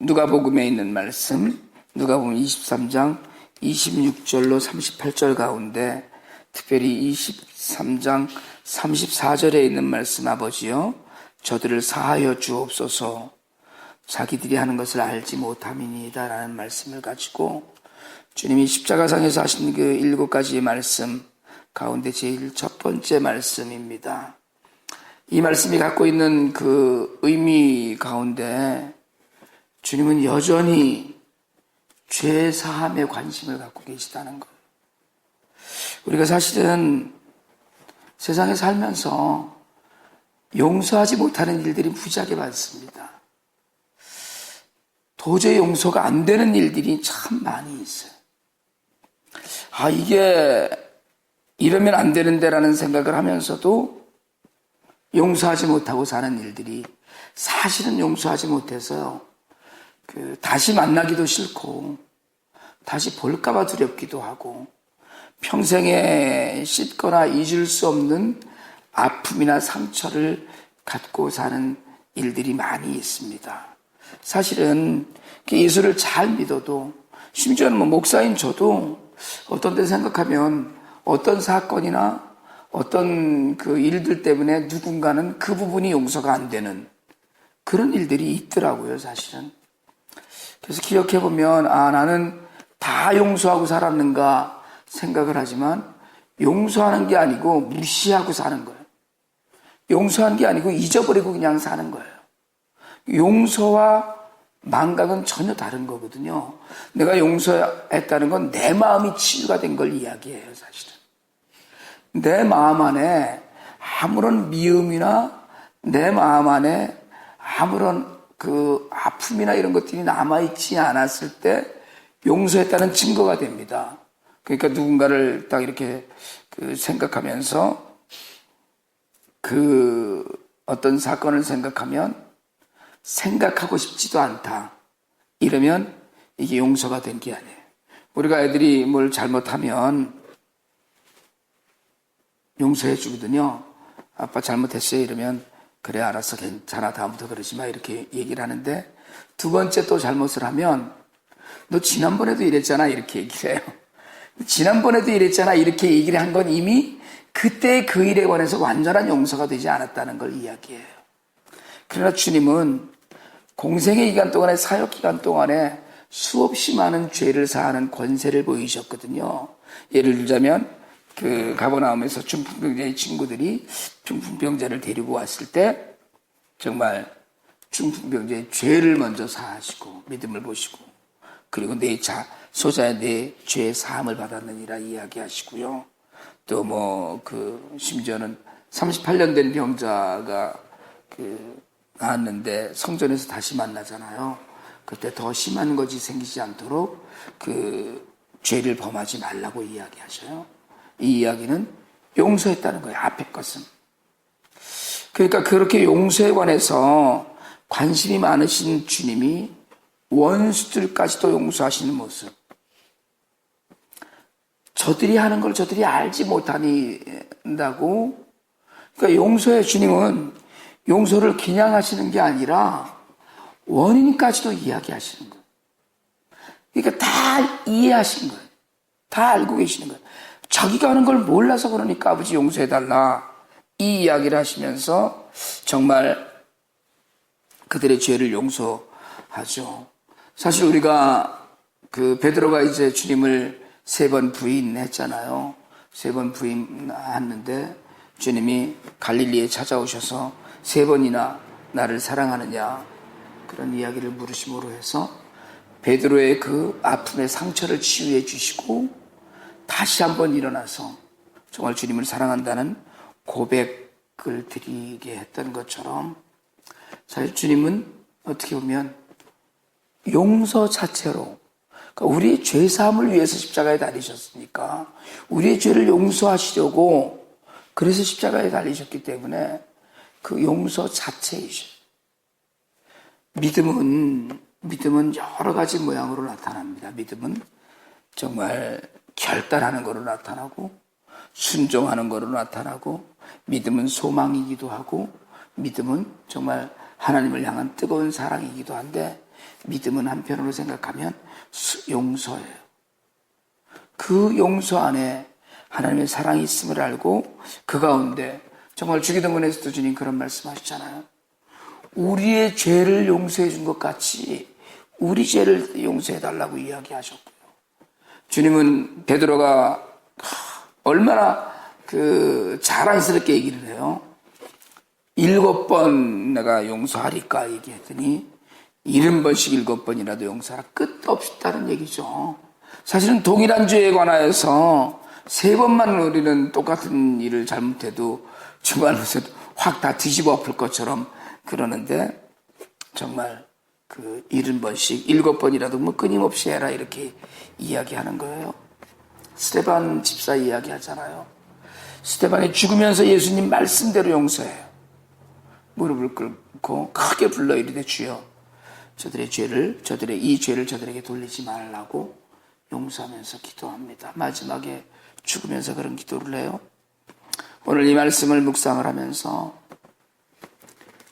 누가복음에 있는 말씀, 누가복음 23장 26절로 38절 가운데 특별히 23장 34절에 있는 말씀, 아버지여 저들을 사하여 주옵소서, 자기들이 하는 것을 알지 못함이니이다 라는 말씀을 가지고 주님이 십자가상에서 하신 그 7가지의 말씀 가운데 제일 첫 번째 말씀입니다. 이 말씀이 갖고 있는 그 의미 가운데 주님은 여전히 죄 사함에 관심을 갖고 계시다는 것. 우리가 사실은 세상에 살면서 용서하지 못하는 일들이 무지하게 많습니다. 도저히 용서가 안 되는 일들이 참 많이 있어요. 이게 이러면 안 되는데라는 생각을 하면서도 용서하지 못하고 사는 일들이, 사실은 용서하지 못해서 다시 만나기도 싫고 다시 볼까봐 두렵기도 하고 평생에 씻거나 잊을 수 없는 아픔이나 상처를 갖고 사는 일들이 많이 있습니다. 사실은 예수를 잘 믿어도, 심지어는 목사인 저도 어떤 때 생각하면 어떤 사건이나 어떤 그 일들 때문에 누군가는 그 부분이 용서가 안 되는 그런 일들이 있더라고요, 사실은. 그래서 기억해보면 나는 다 용서하고 살았는가 생각을 하지만 용서하는 게 아니고 무시하고 사는 거예요. 용서하는 게 아니고 잊어버리고 그냥 사는 거예요. 용서와 망각은 전혀 다른 거거든요. 내가 용서했다는 건 내 마음이 치유가 된 걸 이야기해요, 사실은. 내 마음 안에 아무런 미움이나 내 마음 안에 아무런 그 아픔이나 이런 것들이 남아있지 않았을 때 용서했다는 증거가 됩니다. 그러니까 누군가를 딱 이렇게 생각하면서 어떤 사건을 생각하면 생각하고 싶지도 않다, 이러면 이게 용서가 된 게 아니에요. 우리가 애들이 뭘 잘못하면 용서해 주거든요. 아빠 잘못했어요 이러면 그래 알았어 괜찮아 다음부터 그러지 마 이렇게 얘기를 하는데, 두 번째 또 잘못을 하면 너 지난번에도 이랬잖아 이렇게 얘기를 해요. 지난번에도 이랬잖아 이렇게 얘기를 한 건 이미 그때 그 일에 관해서 완전한 용서가 되지 않았다는 걸 이야기해요. 그러나 주님은 공생의 기간 동안에, 사역 기간 동안에 수없이 많은 죄를 사하는 권세를 보이셨거든요. 예를 들자면 가버나움에서 중풍병자의 친구들이 중풍병자를 데리고 왔을 때 정말 중풍병자의 죄를 먼저 사하시고 믿음을 보시고, 그리고 소자의 내 죄의 사함을 받았느니라 이야기하시고요. 또 심지어는 38년 된 병자가 나왔는데 성전에서 다시 만나잖아요. 그때 더 심한 것이 생기지 않도록 죄를 범하지 말라고 이야기하셔요. 이 이야기는 용서했다는 거예요, 앞에 것은. 그러니까 그렇게 용서에 관해서 관심이 많으신 주님이 원수들까지도 용서하시는 모습, 저들이 하는 걸 저들이 알지 못한다고. 그러니까 용서의 주님은 용서를 그냥 하시는 게 아니라 원인까지도 이야기하시는 거예요. 그러니까 다 이해하신 거예요. 다 알고 계시는 거예요. 자기가 하는 걸 몰라서 그러니까 아버지 용서해달라 이 이야기를 하시면서 정말 그들의 죄를 용서하죠. 사실 우리가 베드로가 이제 주님을 3번 부인했잖아요. 3번 부인했는데 주님이 갈릴리에 찾아오셔서 3번이나 나를 사랑하느냐 그런 이야기를 물으심으로 해서 베드로의 그 아픔의 상처를 치유해 주시고 다시 한번 일어나서 정말 주님을 사랑한다는 고백을 드리게 했던 것처럼, 사실 주님은 어떻게 보면 용서 자체로, 그러니까 우리의 죄사함을 위해서 십자가에 달리셨으니까 우리의 죄를 용서하시려고 그래서 십자가에 달리셨기 때문에 그 용서 자체이죠. 믿음은 여러 가지 모양으로 나타납니다. 믿음은 정말 결단하는 거로 나타나고, 순종하는 거로 나타나고, 믿음은 소망이기도 하고, 믿음은 정말 하나님을 향한 뜨거운 사랑이기도 한데, 믿음은 한편으로 생각하면 용서예요. 그 용서 안에 하나님의 사랑이 있음을 알고 그 가운데 정말 주기도문에서도 주님 그런 말씀하시잖아요. 우리의 죄를 용서해 준 것 같이 우리 죄를 용서해 달라고 이야기하셨고요. 주님은 베드로가 얼마나 자랑스럽게 얘기를 해요. 7번 내가 용서하리까 얘기했더니 70번씩 7번이라도 용서하라. 끝도 없다는 얘기죠. 사실은 동일한 죄에 관하여서 3번만 우리는 똑같은 일을 잘못해도 정말로서 확 다 뒤집어 엎을 것처럼 그러는데 정말 70번씩 7번이라도 뭐 끊임없이 해라 이렇게 이야기하는 거예요. 스데반 집사 이야기하잖아요. 스데반이 죽으면서 예수님 말씀대로 용서해요. 무릎을 꿇고 크게 불러 이르되 주여 이 죄를 저들에게 돌리지 말라고 용서하면서 기도합니다. 마지막에 죽으면서 그런 기도를 해요. 오늘 이 말씀을 묵상을 하면서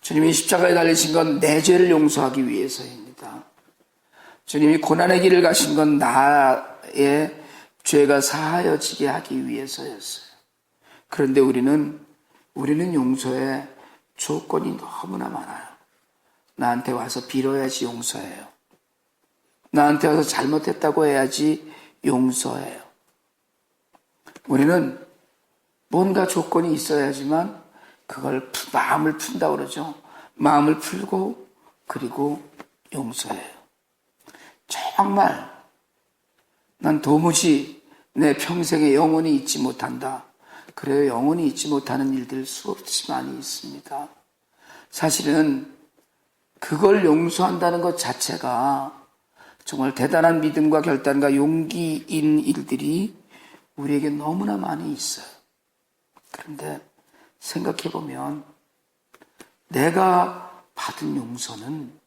주님이 십자가에 달리신 건 내 죄를 용서하기 위해서입니다. 주님이 고난의 길을 가신 건 나의 죄가 사하여지게 하기 위해서였어요. 그런데 우리는 용서에 조건이 너무나 많아요. 나한테 와서 빌어야지 용서해요. 나한테 와서 잘못했다고 해야지 용서해요. 우리는 뭔가 조건이 있어야지만 그걸 마음을 푼다고 그러죠. 마음을 풀고 그리고 용서해요. 정말 난 도무지 내 평생에 영원히 잊지 못한다. 그래요. 영원히 잊지 못하는 일들 수없이 많이 있습니다. 사실은 그걸 용서한다는 것 자체가 정말 대단한 믿음과 결단과 용기인 일들이 우리에게 너무나 많이 있어요. 그런데 생각해보면 내가 받은 용서는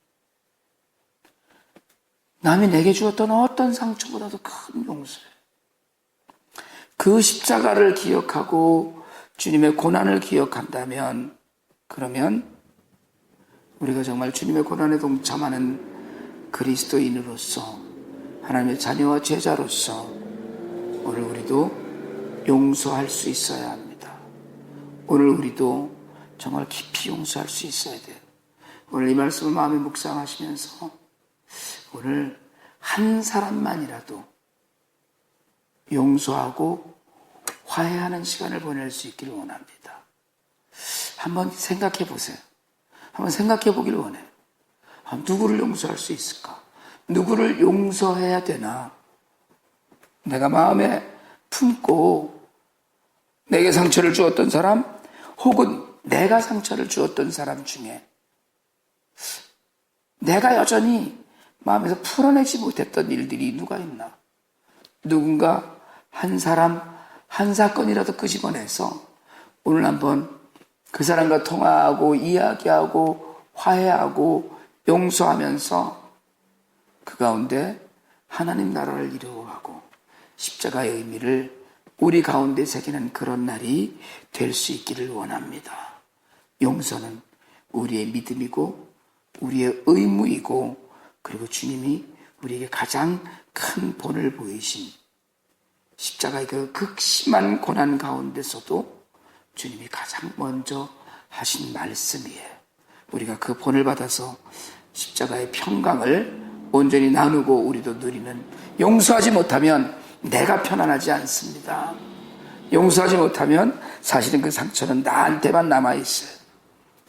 남이 내게 주었던 어떤 상처보다도 큰 용서예요. 그 십자가를 기억하고 주님의 고난을 기억한다면 그러면 우리가 정말 주님의 고난에 동참하는 그리스도인으로서 하나님의 자녀와 제자로서 오늘 우리도 용서할 수 있어야 합니다. 오늘 우리도 정말 깊이 용서할 수 있어야 돼요. 오늘 이 말씀을 마음에 묵상하시면서 오늘 한 사람만이라도 용서하고 화해하는 시간을 보낼 수 있기를 원합니다. 한번 생각해 보세요. 한번 생각해 보길 원해요. 누구를 용서할 수 있을까? 누구를 용서해야 되나? 내가 마음에 품고 내게 상처를 주었던 사람 혹은 내가 상처를 주었던 사람 중에 내가 여전히 마음에서 풀어내지 못했던 일들이 누가 있나? 누군가 한 사람 한 사건이라도 끄집어내서 오늘 한번 그 사람과 통화하고 이야기하고 화해하고 용서하면서 그 가운데 하나님 나라를 이루어가고 십자가의 의미를 우리 가운데 새기는 그런 날이 될 수 있기를 원합니다. 용서는 우리의 믿음이고 우리의 의무이고 그리고 주님이 우리에게 가장 큰 본을 보이신 십자가의 그 극심한 고난 가운데서도 주님이 가장 먼저 하신 말씀이에요. 우리가 그 본을 받아서 십자가의 평강을 온전히 나누고 우리도 누리는, 용서하지 못하면 내가 편안하지 않습니다. 용서하지 못하면 사실은 그 상처는 나한테만 남아있어요.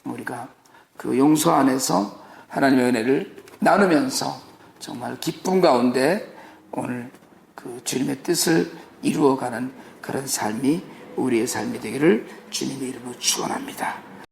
우리가 그 용서 안에서 하나님의 은혜를 나누면서 정말 기쁨 가운데 오늘 그 주님의 뜻을 이루어가는 그런 삶이 우리의 삶이 되기를 주님의 이름으로 축원합니다.